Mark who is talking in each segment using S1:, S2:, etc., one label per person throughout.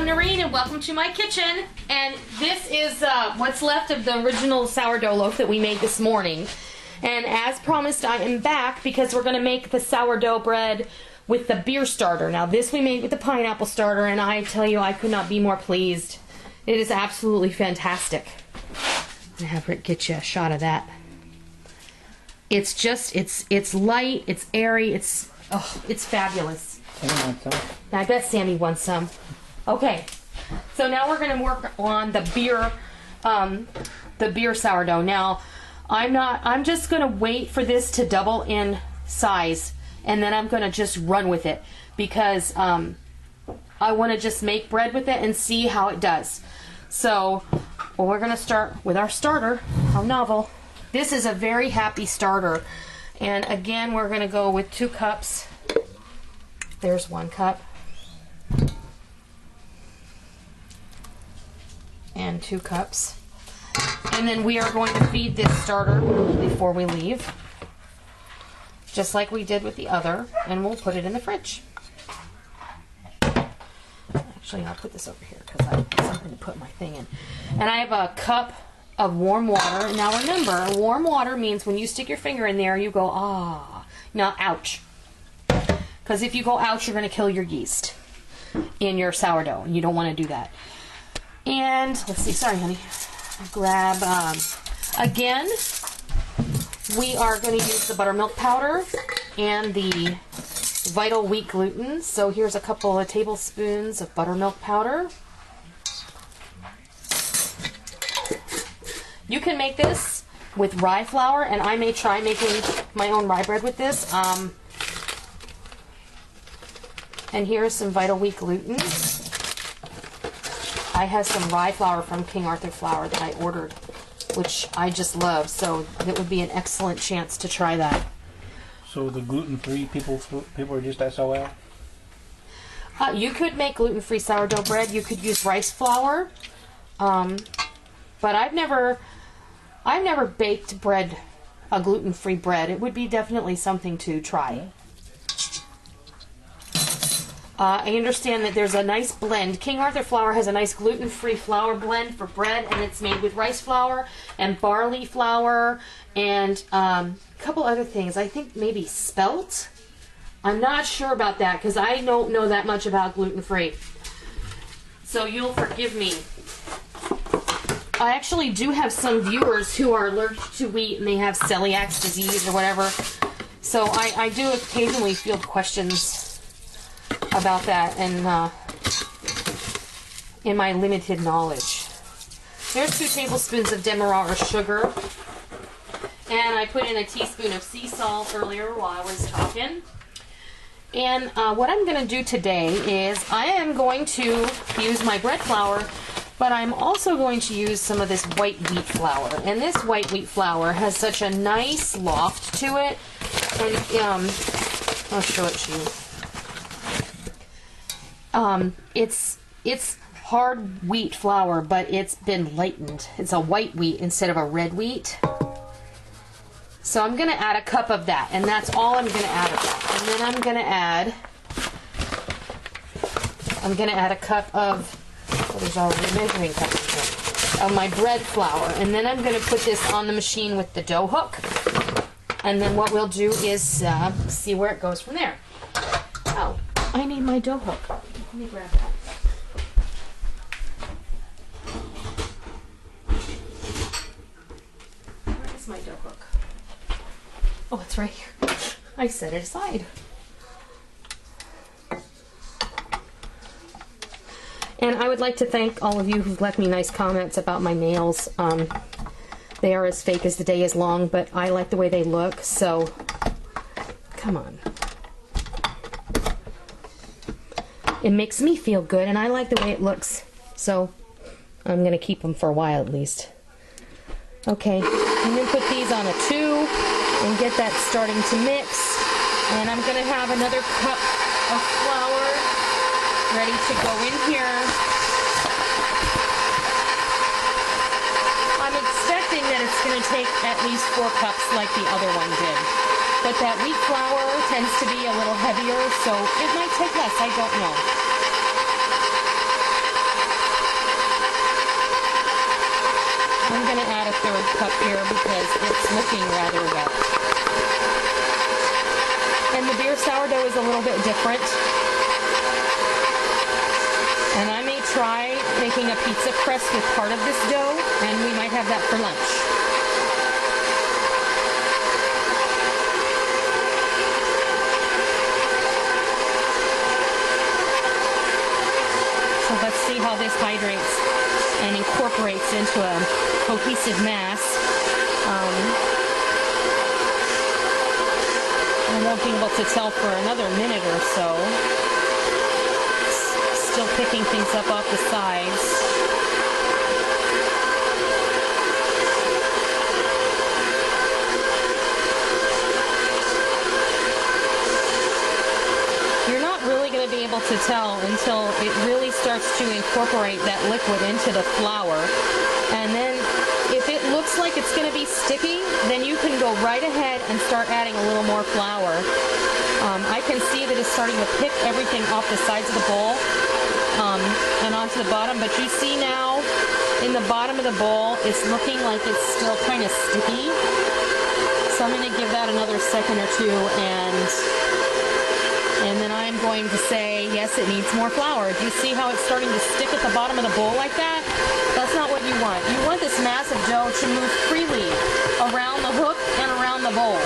S1: I'm Noreen and welcome to my kitchen. And this is what's left of the original sourdough loaf that we made this morning. And as promised, I am back because we're going to make the sourdough bread with the beer starter. Now this we made with the pineapple starter, and I tell you, I could not be more pleased. It is absolutely fantastic. I'm going to have Rick get you a shot of that. It's just, it's light, it's airy, it's fabulous. I bet Sammy wants some. Okay, so now we're going to work on the beer sourdough. Now, I'm just going to wait for this to double in size, and then I'm going to just run with it because I want to just make bread with it and see how it does. So, well, we're going to start with our starter. How novel. This is a very happy starter. And again, we're going to go with 2 cups. There's 1 cup. And 2 cups. And then we are going to feed this starter before we leave, just like we did with the other, and we'll put it in the fridge. Actually, I'll put this over here because I have something to put my thing in. And I have a cup of warm water. Now remember, warm water means when you stick your finger in there, you go, ah, not ouch. Because if you go ouch, you're going to kill your yeast in your sourdough, and you don't want to do that. And let's see, sorry honey, grab, again, we are going to use the buttermilk powder and the Vital Wheat gluten. So here's a couple of tablespoons of buttermilk powder. You can make this with rye flour, and I may try making my own rye bread with this. And here's some Vital Wheat gluten. I have some rye flour from King Arthur Flour that I ordered, which I just love, so it would be an excellent chance to try that.
S2: So the gluten-free people are just SOL?
S1: You could make gluten-free sourdough bread. You could use rice flour, but I've never baked bread, a gluten-free bread. It would be definitely something to try. I understand that there's a nice blend. King Arthur Flour has a nice gluten-free flour blend for bread, and it's made with rice flour and barley flour and a couple other things. I think maybe spelt. I'm not sure about that because I don't know that much about gluten-free. So you'll forgive me. I actually do have some viewers who are allergic to wheat and they have celiac disease or whatever. So I do occasionally field questions about that and in my limited knowledge. There's 2 tablespoons of Demarrara sugar, and I put in a teaspoon of sea salt earlier while I was talking. And what I'm going to do today is I am going to use my bread flour, but I'm also going to use some of this white wheat flour. And this white wheat flour has such a nice loft to it, and I'll show it to you. It's hard wheat flour, but it's been lightened. It's a white wheat instead of a red wheat. So I'm going to add a cup of that, and that's all I'm going to add of that. And then I'm going to add a cup of, well, there's already a measuring cup in here, of my bread flour. And then I'm going to put this on the machine with the dough hook. And then what we'll do is see where it goes from there. Oh, I need my dough hook. Let me grab that. Where is my dough hook? Oh, it's right here. I set it aside. And I would like to thank all of you who've left me nice comments about my nails. They are as fake as the day is long, but I like the way they look, so come on. It makes me feel good, and I like the way it looks, so I'm going to keep them for a while at least. Okay, I'm going to put these on a 2 and get that starting to mix. And I'm going to have another cup of flour ready to go in here. I'm expecting that it's going to take at least 4 cups like the other one did. But that wheat flour tends to be a little heavier, so it might take less, I don't know. I'm going to add a 1/3 cup here because it's looking rather wet. And the beer sourdough is a little bit different. And I may try making a pizza crust with part of this dough, and we might have that for lunch. So let's see how this hydrates and incorporates into a cohesive mass. I won't be able to tell for another minute or so. Still picking things up off the sides. You're not really going to be able to tell until it really starts to incorporate that liquid into the flour. And then if it looks like it's going to be sticky, then you can go right ahead and start adding a little more flour. I can see that it's starting to pick everything off the sides of the bowl and onto the bottom, but you see now in the bottom of the bowl it's looking like it's still kind of sticky. So I'm going to give that another second or two, and then I'm going to say, yes, it needs more flour. Do you see how it's starting to stick at the bottom of the bowl like that? That's not what you want. You want this mass of dough to move freely around the hook and around the bowl.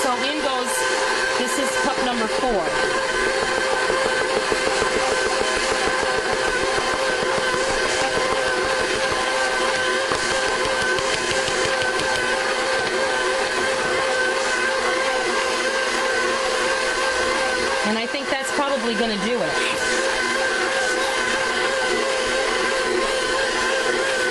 S1: So in goes, this is cup number 4. And I think that's probably going to do it.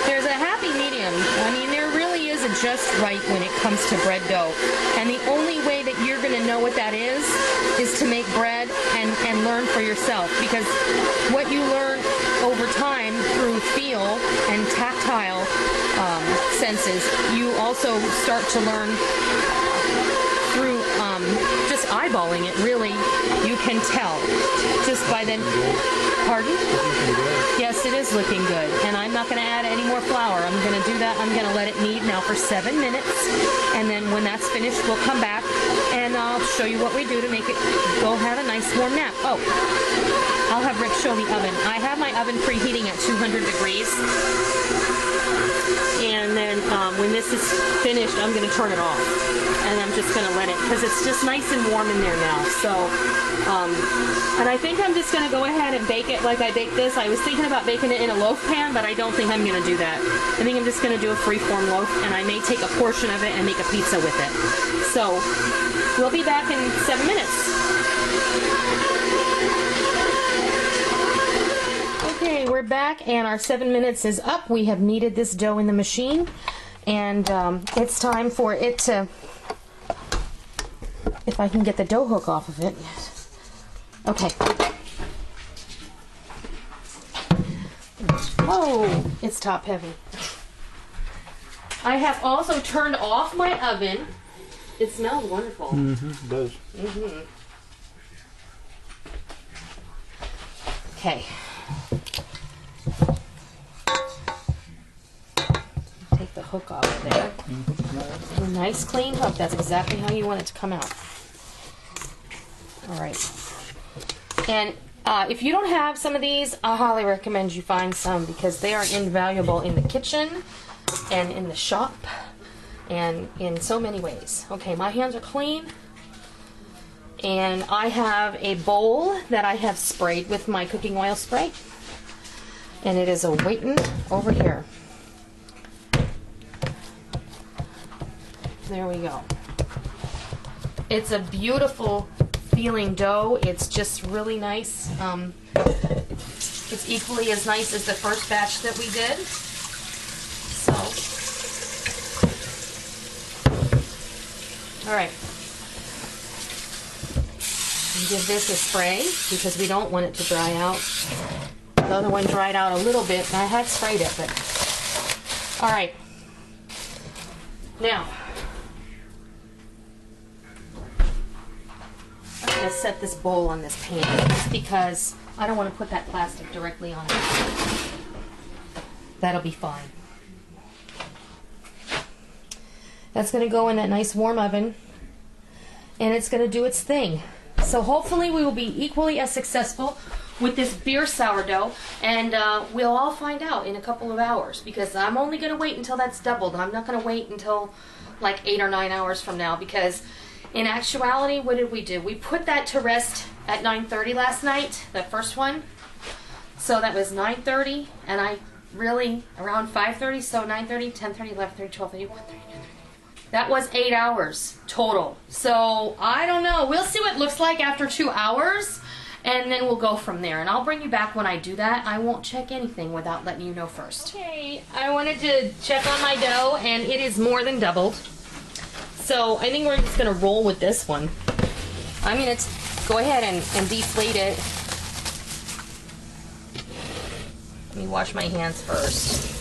S1: There's a happy medium. I mean, there really is a just right when it comes to bread dough. And the only way that you're going to know what that is to make bread and learn for yourself. Because what you learn over time through feel and tactile senses, you also start to learn through just eyeballing it. Really, you can tell just by then. Pardon? Yes, it is looking good. And I'm not going to add any more flour. I'm going to do that. I'm going to let it knead now for 7 minutes. And then when that's finished, we'll come back and I'll show you what we do to make it go have a nice warm nap. Oh, I'll have Rick show the oven. I have my oven preheating at 200 degrees. And then when this is finished, I'm going to turn it off. And I'm just going to let it, because it's just nice and warm in there now. So, and I think I'm just going to go ahead and bake it like I baked this. I was thinking about baking it in a loaf pan, but I don't think I'm going to do that. I think I'm just going to do a free-form loaf, and I may take a portion of it and make a pizza with it. So, we'll be back in 7 minutes. Okay, we're back, and our 7 minutes is up. We have kneaded this dough in the machine, and it's time for it to, if I can get the dough hook off of it. Okay. Oh, it's top heavy. I have also turned off my oven. It smells wonderful.
S2: Mm-hmm, it does.
S1: Mm-hmm. Okay. Take the hook off of there.
S2: Mm-hmm.
S1: A nice clean hook. That's exactly how you want it to come out. All right. And if you don't have some of these, I highly recommend you find some, because they are invaluable in the kitchen and in the shop and in so many ways. Okay, my hands are clean. And I have a bowl that I have sprayed with my cooking oil spray. And it is a waiting over here. There we go. It's a beautiful feeling dough. It's just really nice. It's equally as nice as the first batch that we did. So, all right. Give this a spray because we don't want it to dry out. The other one dried out a little bit, and I had sprayed it, but all right. Now, I'm going to set this bowl on this pan just because I don't want to put that plastic directly on it. That'll be fine. That's going to go in that nice warm oven, and it's going to do its thing. So hopefully we will be equally as successful with this beer sourdough, and we'll all find out in a couple of hours, because I'm only going to wait until that's doubled. I'm not going to wait until like 8 or 9 hours from now, because in actuality, what did we do? We put that to rest at 9:30 last night, the first one. So that was 9:30, and I really, around 5:30, so 9:30, 10:30, 11:30, 12:30, 1:30, 2:30. That was 8 hours total. So I don't know. We'll see what it looks like after 2 hours, and then we'll go from there. And I'll bring you back when I do that. I won't check anything without letting you know first. Okay, I wanted to check on my dough, and it is more than doubled. So I think we're just going to roll with this one. I'm going to go ahead and deflate it. Let me wash my hands first.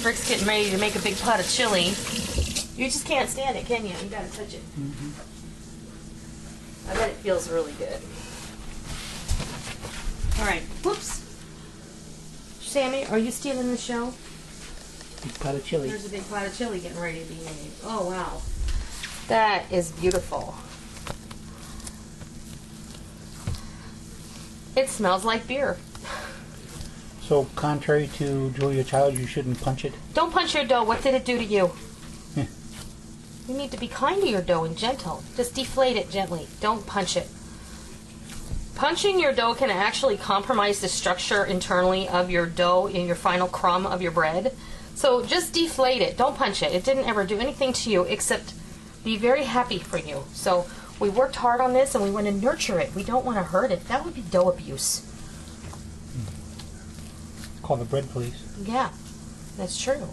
S1: Rick's getting ready to make a big pot of chili. You just can't stand it, can you? You gotta touch it. I bet it feels really good. All right, whoops. Sammy, are you stealing the show?
S2: Big pot of chili.
S1: There's a big pot of chili getting ready to be made. Oh, wow. That is beautiful. It smells like beer.
S2: So, contrary to Julia Child, you shouldn't punch it?
S1: Don't punch your dough. What did it do to you? You need to be kind to your dough and gentle. Just deflate it gently. Don't punch it. Punching your dough can actually compromise the structure internally of your dough in your final crumb of your bread. So just deflate it. Don't punch it. It didn't ever do anything to you except be very happy for you. So we worked hard on this, and we want to nurture it. We don't want to hurt it. That would be dough abuse.
S2: Call the bread police.
S1: Yeah, that's true.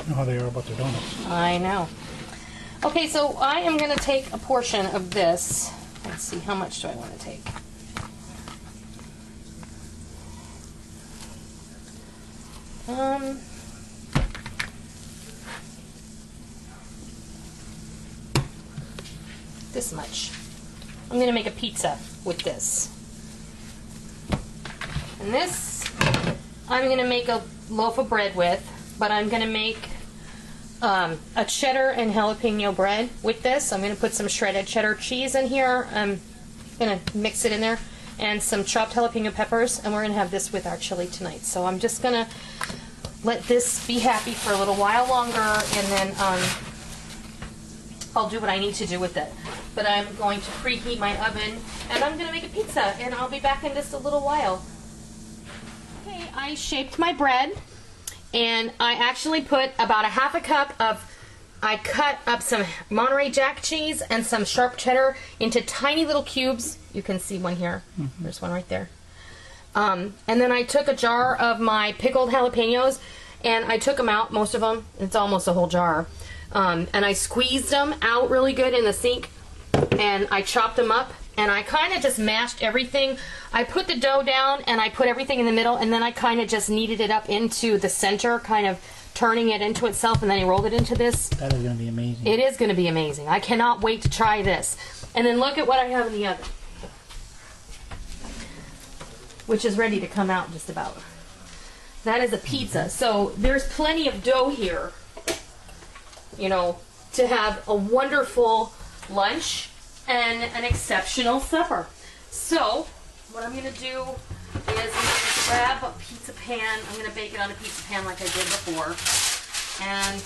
S2: You know how they are about their donuts.
S1: I know. Okay, so I am going to take a portion of this. Let's see, how much do I want to take? This much. I'm going to make a pizza with this. And this, I'm going to make a loaf of bread with, but I'm going to make a cheddar and jalapeno bread with this. I'm going to put some shredded cheddar cheese in here. I'm going to mix it in there, and some chopped jalapeno peppers, and we're going to have this with our chili tonight. So I'm just going to let this be happy for a little while longer, and then I'll do what I need to do with it. But I'm going to preheat my oven, and I'm going to make a pizza, and I'll be back in just a little while. Okay, I shaped my bread, and I actually put about a half a cup of, I cut up some Monterey Jack cheese and some sharp cheddar into tiny little cubes. You can see one here. There's one right there. And then I took a jar of my pickled jalapenos, and I took them out, most of them. It's almost a whole jar. And I squeezed them out really good in the sink, and I chopped them up, and I kind of just mashed everything. I put the dough down, and I put everything in the middle, and then I kind of just kneaded it up into the center, kind of turning it into itself, and then I rolled it into this.
S2: That is going to be amazing.
S1: It is going to be amazing. I cannot wait to try this. And then look at what I have in the oven, which is ready to come out just about. That is a pizza. So there's plenty of dough here, you know, to have a wonderful lunch and an exceptional supper. So what I'm going to do is I'm going to grab a pizza pan. I'm going to bake it on a pizza pan like I did before. And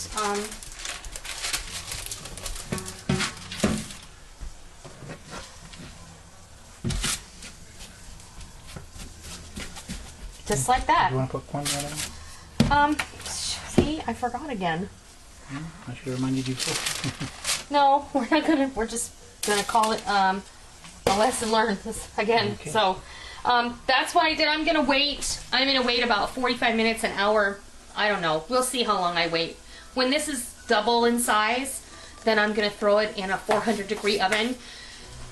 S1: just like that.
S2: You want to put cornmeal in?
S1: See, I forgot again.
S2: I should have reminded you first.
S1: No, we're not gonna. We're just gonna call it a lesson learned again.
S2: Okay.
S1: So that's what I did. I'm gonna wait. I'm gonna wait about 45 minutes, an hour. I don't know. We'll see how long I wait. When this is double in size, then I'm gonna throw it in a 400-degree oven,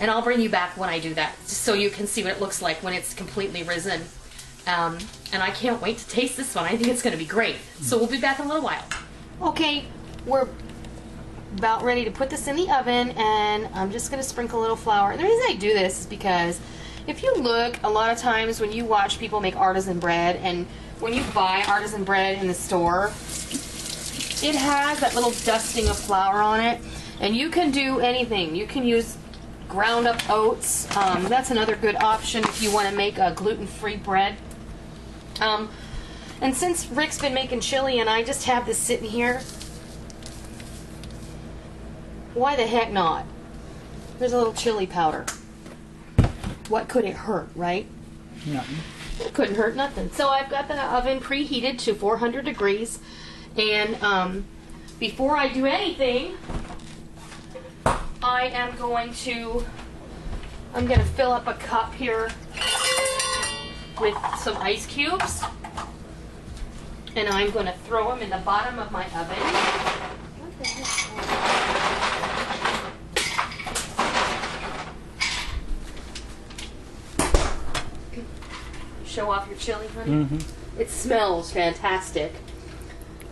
S1: and I'll bring you back when I do that, just so you can see what it looks like when it's completely risen. And I can't wait to taste this one. I think it's gonna be great. So we'll be back in a little while. Okay, we're about ready to put this in the oven, and I'm just going to sprinkle a little flour. And the reason I do this is because If you look, a lot of times when you watch people make artisan bread, and when you buy artisan bread in the store, it has that little dusting of flour on it, and you can do anything. You can use ground up oats. That's another good option if you want to make a gluten-free bread. And since Rick's been making chili and I just have this sitting here, why the heck not? There's a little chili powder. What could it hurt, right?
S2: Nothing.
S1: It couldn't hurt nothing. So I've got the oven preheated to 400 degrees. And before I do anything, I'm going to fill up a cup here with some ice cubes. And I'm going to throw them in the bottom of my oven. What the heck? Show off your chili, honey?
S2: Mm-hmm.
S1: It smells fantastic.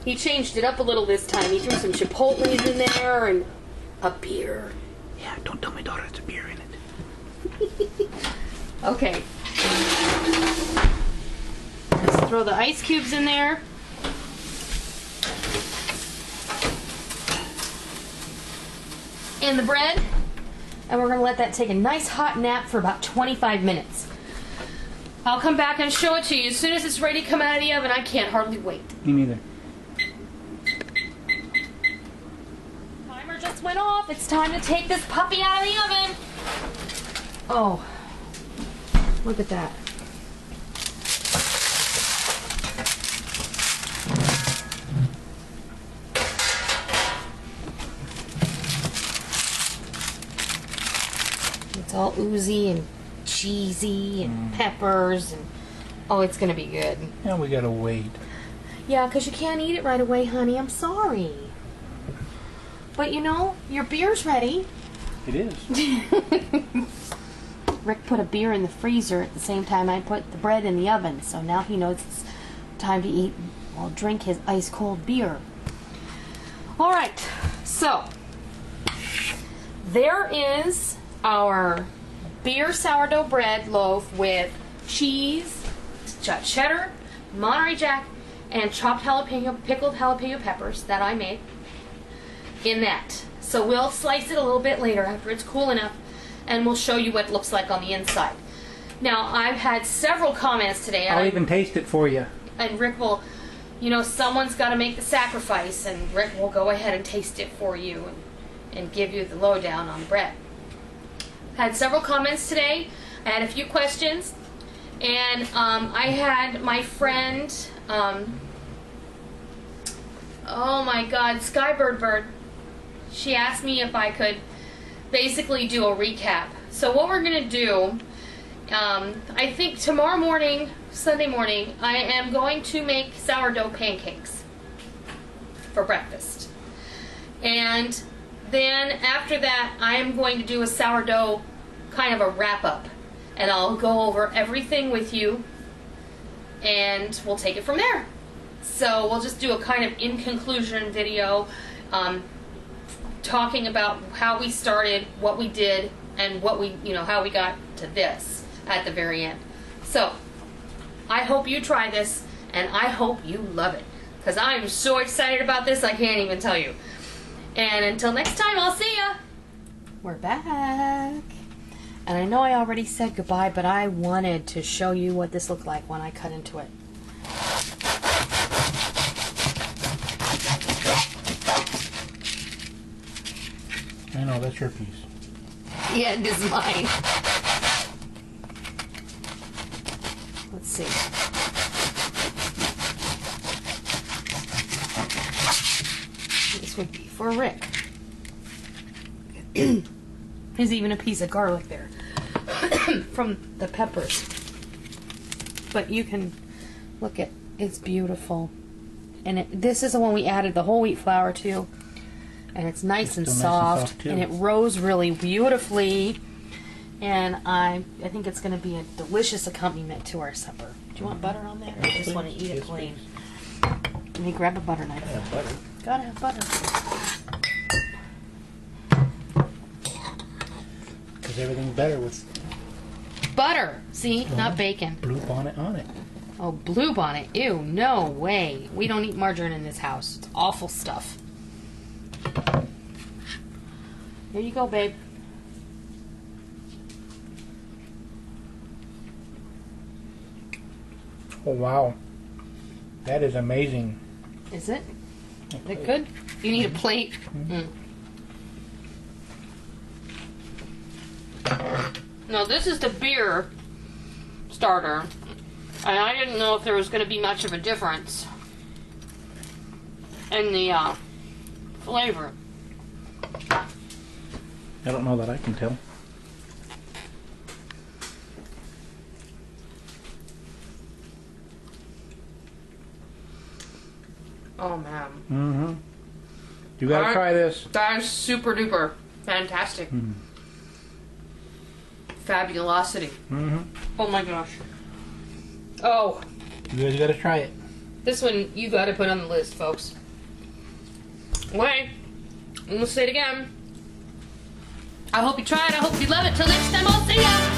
S1: He changed it up a little this time. He threw some chipotles in there and a beer.
S2: Yeah, don't tell my daughter there's a beer in it.
S1: Okay. Let's throw the ice cubes in there. And the bread. And we're going to let that take a nice hot nap for about 25 minutes. I'll come back and show it to you as soon as it's ready to come out of the oven. I can't hardly wait.
S2: Me neither.
S1: Timer just went off. It's time to take this puppy out of the oven. Oh, look at that. It's all oozy and cheesy and peppers and oh, it's gonna be good.
S2: Yeah, we gotta wait.
S1: Yeah, because you can't eat it right away, honey. I'm sorry. But you know, your beer's ready.
S2: It is.
S1: Rick put a beer in the freezer at the same time I put the bread in the oven, so now he knows it's time to eat or drink his ice cold beer. All right, so there is our beer sourdough bread loaf with cheese, cheddar, Monterey Jack, and chopped pickled jalapeno peppers that I made in that. So we'll slice it a little bit later after it's cool enough, and we'll show you what it looks like on the inside. Now, I've had several comments today.
S2: I'll even taste it for you.
S1: And Rick will, you know, someone's got to make the sacrifice, and Rick will go ahead and taste it for you and give you the lowdown on the bread. Had several comments today. I had a few questions, and I had my friend, oh my God, Skybird Bird. She asked me if I could basically do a recap. So what we're gonna do, I think tomorrow morning, Sunday morning, I am going to make sourdough pancakes for breakfast. And then after that, I am going to do a sourdough kind of a wrap up. And I'll go over everything with you and we'll take it from there. So we'll just do a kind of in conclusion video, talking about how we started, what we did, and what we, you know, how we got to this at the very end. So I hope you try this, and I hope you love it, because I'm so excited about this I can't even tell you. And until next time, I'll see ya. We're back. And I know I already said goodbye, but I wanted to show you what this looked like when I cut into it.
S2: I know, that's your piece.
S1: Yeah, it is mine. Let's see. This would be for Rick. There's even a piece of garlic there from the peppers. But you can look at, it's beautiful. And this is the one we added the whole wheat flour to. And it's nice and soft, and it rose really beautifully. And I think it's going to be a delicious accompaniment to our supper. Do you want butter on there, or you just want to eat it plain? Let me grab a butter knife.
S2: I have butter.
S1: Gotta have butter.
S2: Because everything's better with
S1: butter. See, not bacon.
S2: Blue bonnet on it.
S1: Oh, blue bonnet. Ew, no way. We don't eat margarine in this house. It's awful stuff. Here you go, babe.
S2: Oh, wow. That is amazing.
S1: Is it? Is it good? You need a plate. Now, this is the beer starter. And I didn't know if there was going to be much of a difference in the flavor.
S2: I don't know that I can tell.
S1: Oh, man.
S2: Mm-hmm. You gotta try this.
S1: That is super duper fantastic. Fabulosity. Oh my gosh. Oh,
S2: You guys gotta try it.
S1: this one you got to put on the list, folks. Okay, I'm gonna say it again. I hope you try it. I hope you love it. Till next time, I'll see ya.